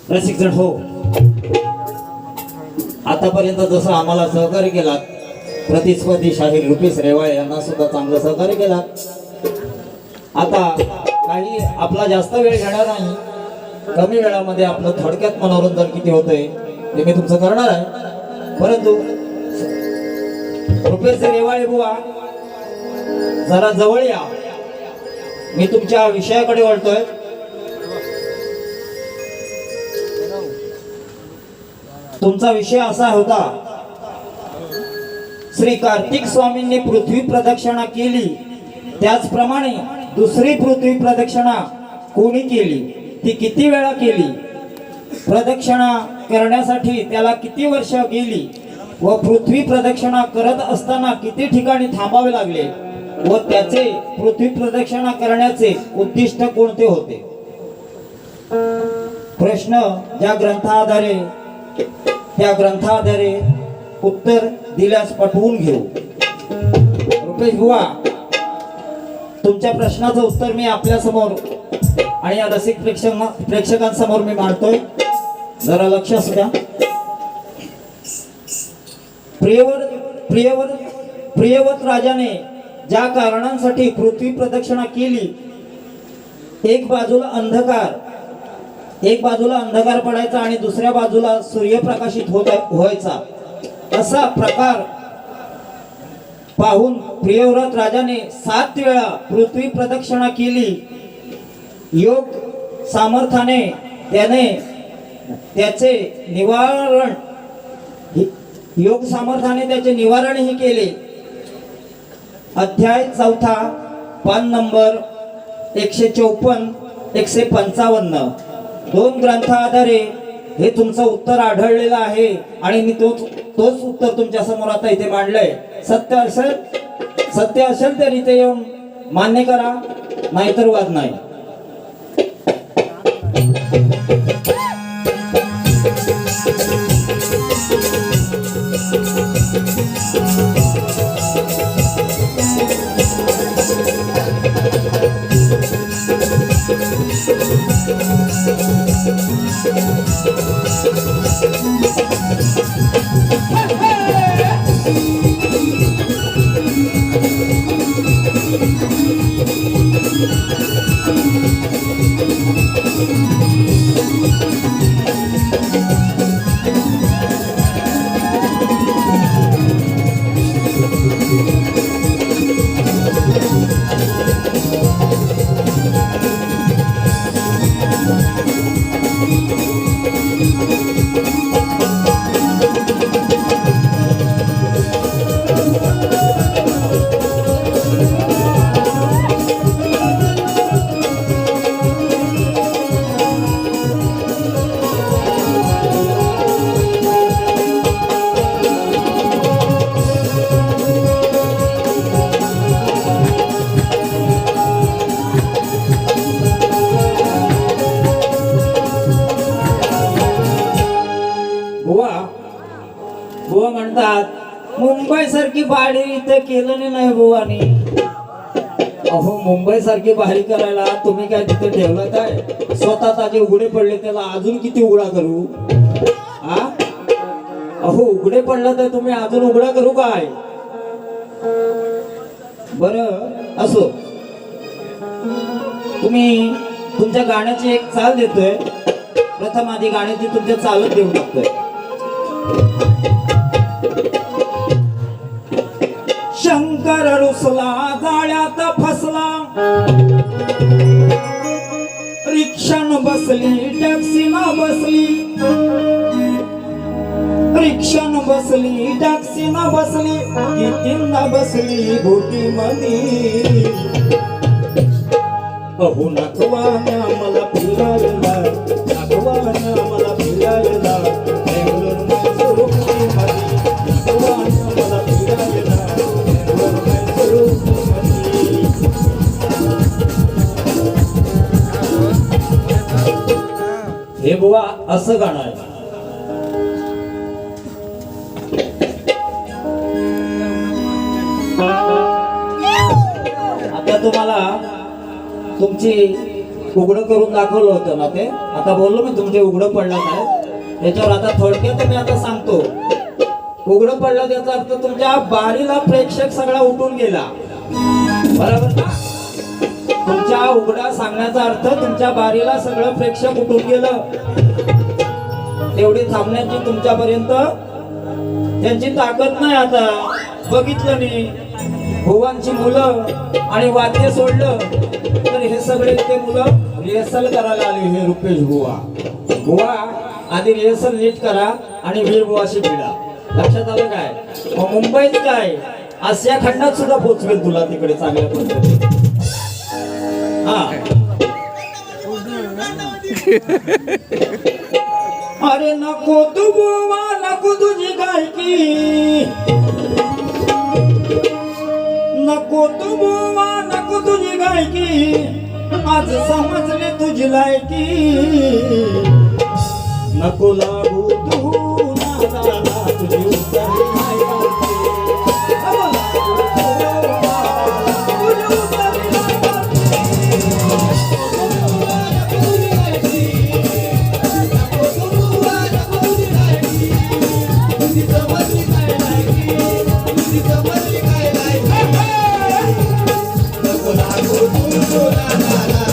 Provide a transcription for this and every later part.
रसिक जण हो, आतापर्यंत जसं आम्हाला सहकार्य केला, प्रतिस्पर्धी शाहीर रुपेश रेवाळे यांना सुद्धा चांगलं सहकार्य केला. आता काही आपला जास्त वेळ घेणार नाही, कमी वेळामध्ये आपलं थोडक्यात मनोरंजन किती होतंय ते मी तुमचं करणार आहे. परंतु रुपेश रेवाळे बुवा जरा जवळ या, मी तुमच्या विषयाकडे वळतोय. तुमचा विषय असा होता, श्री कार्तिक स्वामींनी पृथ्वी प्रदक्षिणा केली, त्याचप्रमाणे दुसरी पृथ्वी प्रदक्षिणा कोणी केली, ती किती वेळा केली, प्रदक्षिणा करण्यासाठी त्याला किती वर्ष गेली व पृथ्वी प्रदक्षिणा करत असताना किती ठिकाणी थांबावे लागले व त्याचे पृथ्वी प्रदक्षिणा करण्याचे उद्दिष्ट कोणते होते. प्रश्न ज्या ग्रंथाधारे त्या ग्रंथाधारे उत्तर दिल्यास पटवून घेऊ. रुपेश बुवा, तुमच्या प्रश्नाचं उत्तर मी आपल्या समोर आणि या रसिक प्रेक्षकांसमोर मी मांडतोय. जरा लक्ष असू द्या. प्रियवत राजाने ज्या कारणांसाठी पृथ्वी प्रदक्षिणा केली एक बाजूला अंधकार पडायचा आणि दुसऱ्या बाजूला सूर्यप्रकाशित व्हायचा असा प्रकार पाहून प्रियव्रत राजाने 7 वेळा पृथ्वी प्रदक्षिणा केली. योग सामर्थ्याने त्याने त्याचे निवारणही केले. अध्याय 4 पान नंबर 154 155 दोन ग्रंथाआधारे हे तुमचं उत्तर आढळलेलं आहे आणि मी तोच उत्तर तुमच्या समोर आता इथे मांडलंय. सत्य असेल तर इथे येऊन मान्य करा, नाहीतर वाद नाही. बुवा म्हणतात मुंबई सारखी भाडी इथं केलं नाही बुवानी. अहो मुंबई सारखी भारी करायला तुम्ही काय तिथे ठेवलं काय? स्वतः ताजे उघडे पडले त्याला अजून किती उघडा करू? अहो उघडे पडलं तर तुम्ही अजून उघडा करू काय? बरं असो, तुम्ही तुमच्या गाण्याची एक चाल देतोय. प्रथम आधी गाण्याची तुमच्या चालत देऊ टाकतोय. शंकर रुसला जाळ्यात फसला, रिक्षान बसली टॅक्सीनं बसली, रिक्षान बसली टॅक्सीनं बसली, कितींदा बसली भोटी मधी. अहो नागवाना मला फिरायला, नागवाना मला फिरायला, बेंगलोर मैसूर पुणे मध्ये, नागवाना मला फिरायला, बेंगलोर मैसूर पुणे मध्ये. हे बुवा असं गाणं आहे. आता तुम्हाला तुमची उघडं करून दाखवलं होतं ना ते. आता बोललो मी तुमचे उघडं पडलं काय त्याच्यावर. आता थोडक्यात मी आता सांगतो. उघडं पडलं त्याचा अर्थ तुमच्या बारीला प्रेक्षक सगळा उठून गेला, बरोबर ना? तुमच्या उघडा सांगण्याचा अर्थ तुमच्या बारीला सगळं प्रेक्षक उठून गेलं. तेवढी थांबण्याची तुमच्यापर्यंत त्यांची ताकद नाही. आता बघितलं मी भुवांची मुलं आणि वाद्य सोडलं तर हे सगळे ते मुलं रिहर्सल करायला आले. हे रुपेश बुवा आधी रिहर्सल नीट करा आणि वीर बुवाशी भिडा. लक्षात आलं काय? मग मुंबईत काय आशिया खंडात सुद्धा पोचवेल तुला तिकडे चांगल्या पद्धतीने. अरे नको तू बुवा नको तुझी गायकी, नको तू बुवा नको तुझी गायकी, आज समजले तुझी लायकी. नको लागू तू नादाला तुझी उतरली नाही गावची. नको लागू तू नादाला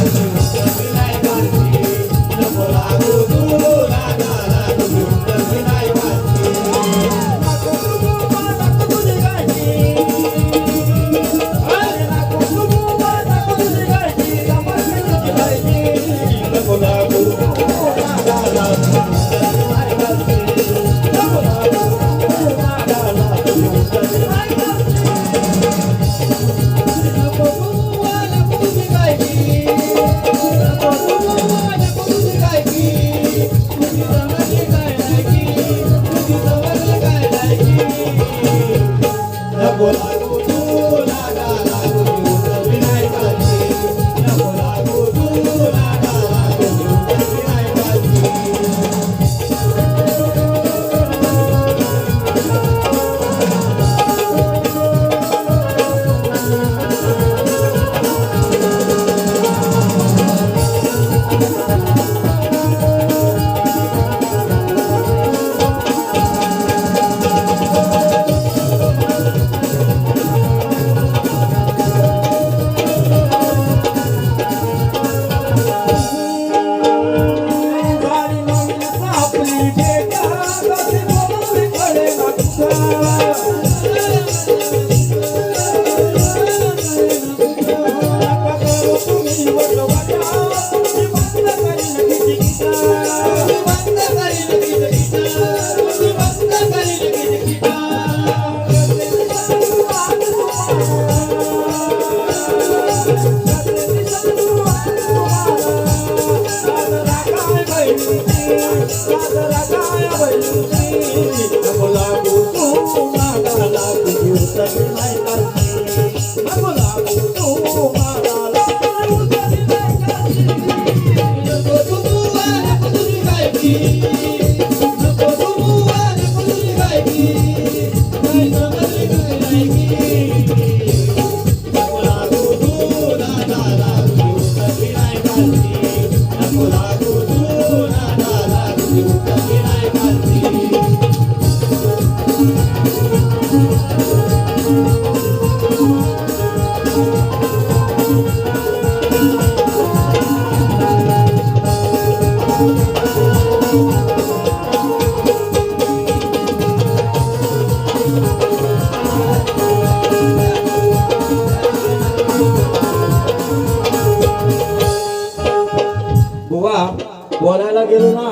बोलायला गेलो ना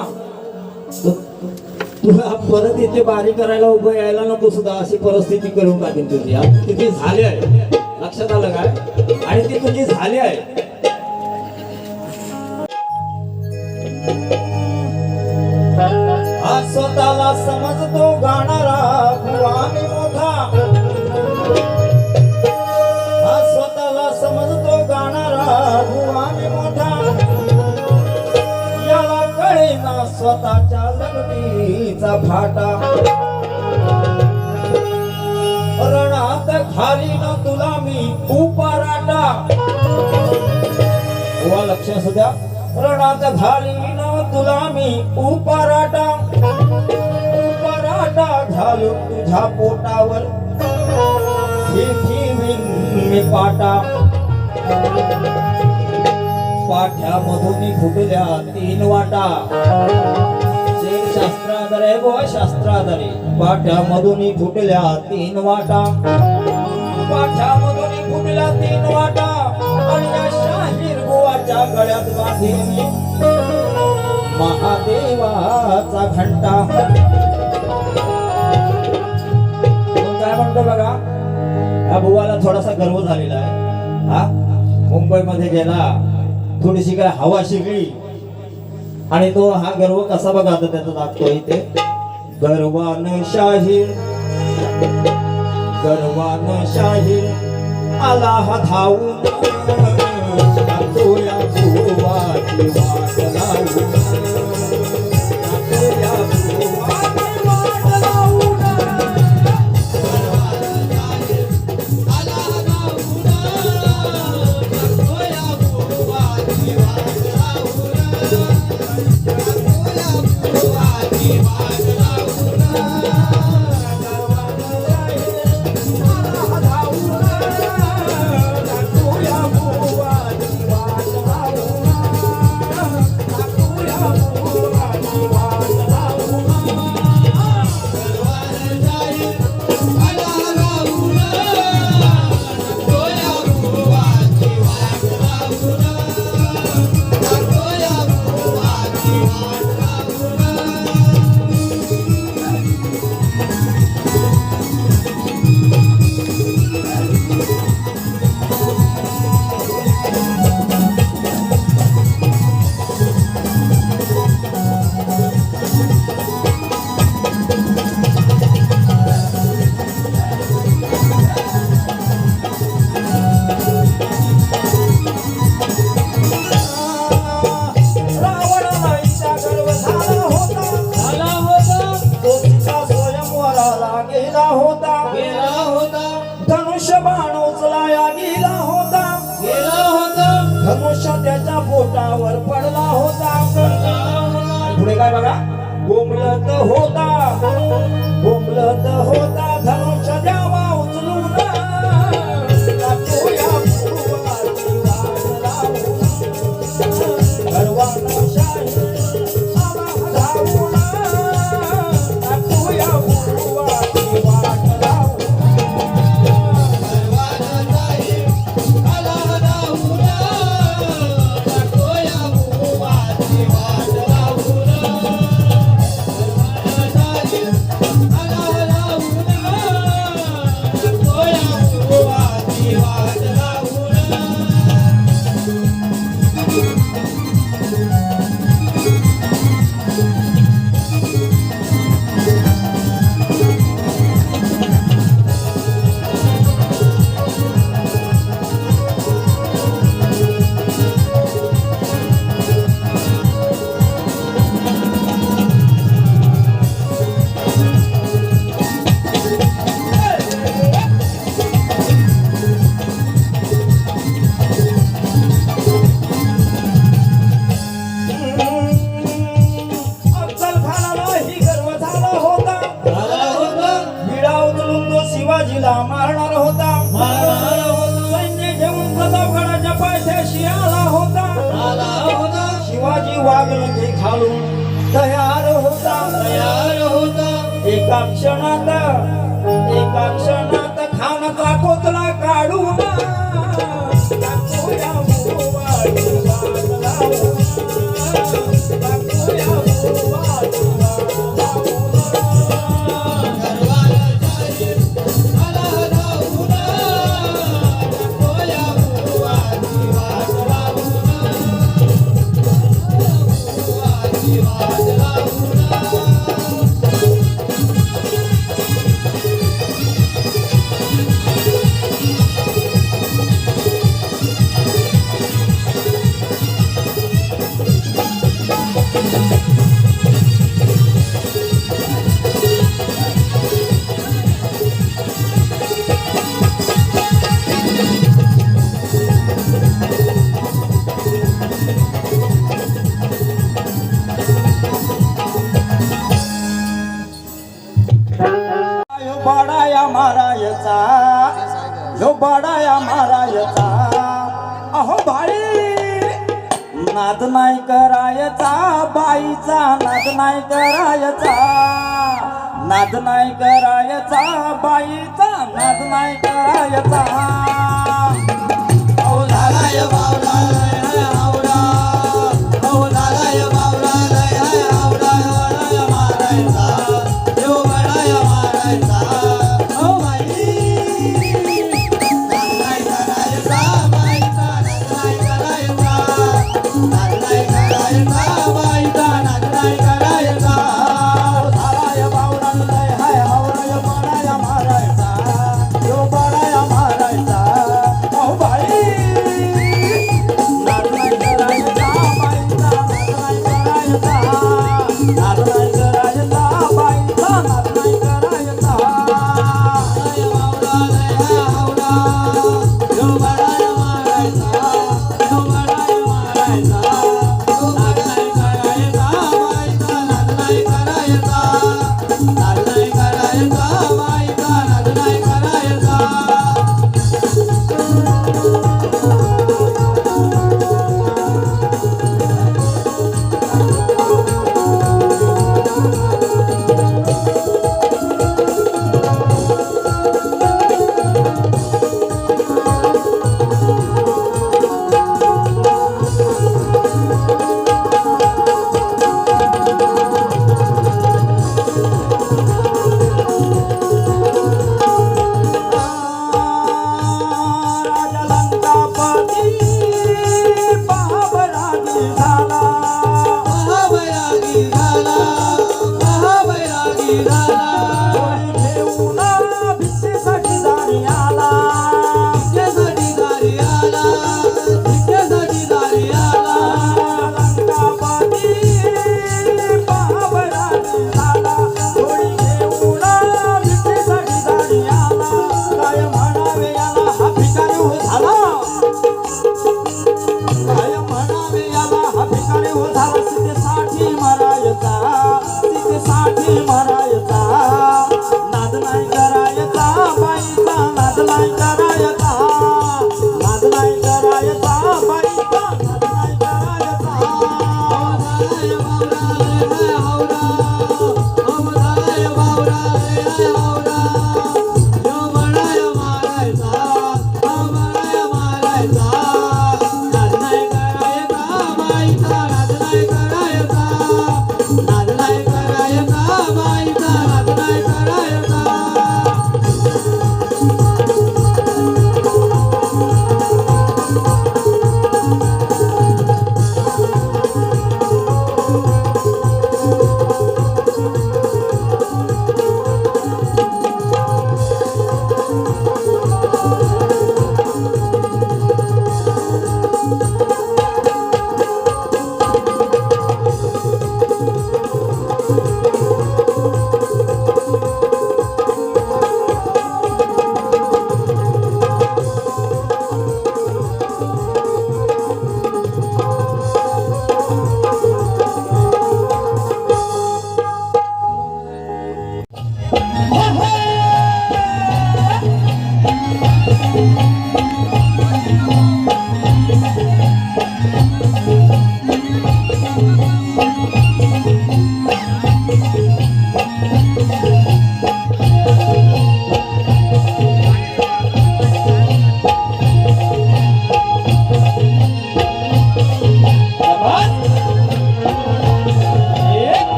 तुला परत इथे बारी करायला उभं यायला नको सुद्धा अशी परिस्थिती करून टाकेन तुझी. आता तुझी झाली आहे, लक्षात आलं काय? आणि ती तुझी झाली आहे. हा स्वतःला समजतो गाणारा भुवानी मोठा, हा स्वतःला समजतो गाणारा भुवानी मोठा, याला कळेना स्वतःच्या लग्नीचा फाटा. रणात घालीन तुला मी उपाराटा, वा लक्ष असू द्या. रणात घालीन तुला मी उपाराटा, उपाराटा घालून तुझ्या पोटावर ठेवीन मी पाटा. पाठ्यामधून फुटल्या 3 वाटा, शास्त्राधारे व शास्त्राधारे. पाठ्यामधून फुटल्या 3 वाटा, पाठ्यामधून फुटल्या 3 वाटा. आणि या शाहीर गोवाच्या गळ्यात बांधेन मी महादेवाचा घंटा. काय म्हणतो बघा, या बुवाला थोडासा गर्व झालेला आहे. हा मुंबईमध्ये गेला, थोडीशी काय हवा शिकली आणि तो हा गर्व कसा बघा आता त्याचा दाखतो इथे. गर्वान शाहीर, गर्वान शाहीर आला हा धावून, या भुवाची वाट लावून, या भुवाची वाट लावून. धनुष्यबाण उचलाया गेला होता, धनुष्य त्याच्या पोटावर पडला होता. पुढे काय बघा, बोंबलत होता धनुष्य द्यावा उचलून. शिवाजीला मारणार होता, सैन्य घेऊन प्रतापगडाच्या पायथ्याशी आला होता. शिवाजी वाघनखे घालून तयार होता. एका क्षणात खानाचा कोतला काढून टाकूया भुवाची वाट लावून. यो बडाया मारायचा अहो बाई नाद नाही करायचा बाईचा नाद नाही करायचा नाद नाही करायचा बाईचा नाद नाही करायचा अहो झालाय बावला लय आवडा अहो झालाय बावला लय आवडा बडाया मारायचा यो बडाया मारायचा अहो बाई नाद नाही करायचा बाईचा नाद नाही करायचा नाद नाही करायचा बाईचा नाद नाही करायचा झालाय बावला लय हाय आवडा बडाया मारायचा यो बडाया मारायचा अहो बाई नाद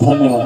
धन्यवाद.